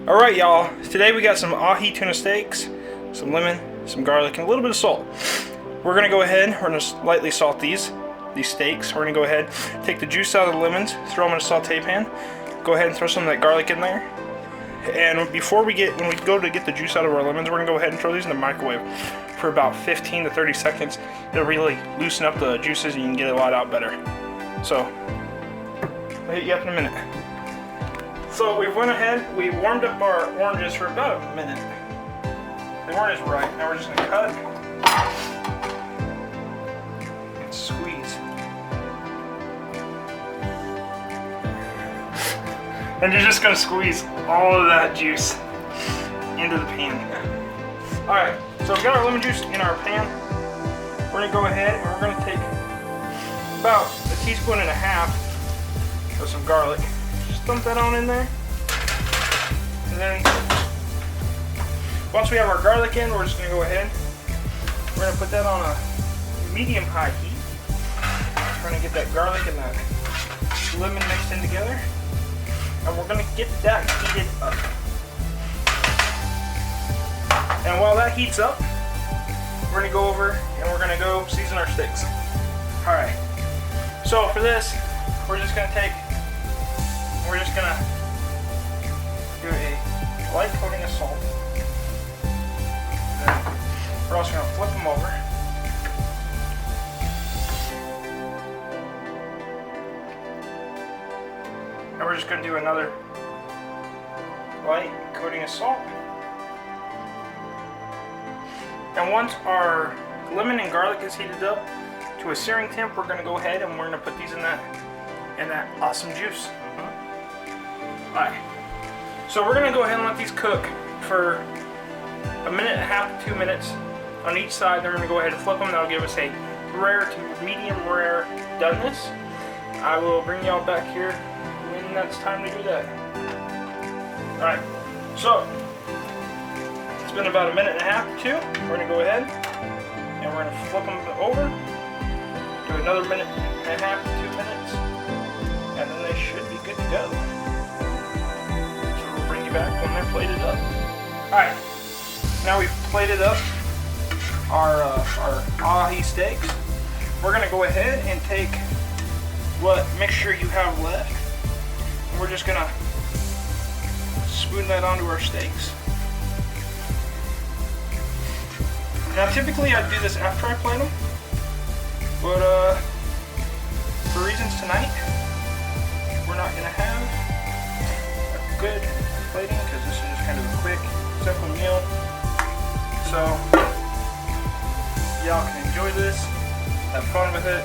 Alright y'all, today we got some ahi tuna steaks, some lemon, some garlic, and a little bit of salt. We're going to go ahead, we're going to lightly salt these steaks. We're going to go ahead, take the juice out of the lemons, throw them in a saute pan, go ahead and throw some of that garlic in there. And when we go to get the juice out of our lemons, we're going to go ahead and throw these in the microwave for about 15 to 30 seconds. It'll really loosen up the juices and you can get a lot out better. So, I'll hit you up in a minute. So we went ahead, we warmed up our oranges for about a minute. They weren't as bright. Now we're just going to cut and squeeze. And you're just going to squeeze all of that juice into the pan. Alright, so we've got our lemon juice in our pan. We're going to go ahead and we're going to take about 1.5 teaspoons of some garlic. Just dump that on in there. And then once we have our garlic in, we're just going to go ahead. We're going to put that on a medium-high heat. Trying to get that garlic and that lemon mixed in together. And we're going to get that heated up. And while that heats up, we're going to go over and we're going to go season our steaks. Alright, so for this, we're just going to do a light coating of salt. Then we're also going to flip them over. And we're just going to do another light coating of salt. And once our lemon and garlic is heated up to a searing temp, we're going to go ahead and we're going to put these in that awesome juice. Alright, so we're going to go ahead and let these cook for 1.5 to 2 minutes on each side. Then we're going to go ahead and flip them. That'll give us a rare to medium rare doneness. I will bring y'all back here when that's time to do that. Alright, so it's been about 1.5 to 2. We're going to go ahead and we're going to flip them over. Do another 1.5 to 2 minutes. And then they should be good to go. So we'll bring you back when they're plated up. Alright, now we've plated up our ahi steaks. We're going to go ahead and take what mixture you have left. And we're just going to spoon that onto our steaks. Now typically I do this after I plate them, but for reasons tonight, we're not going to have a good plating because this is just kind of a quick, simple meal. So y'all can enjoy this, have fun with it.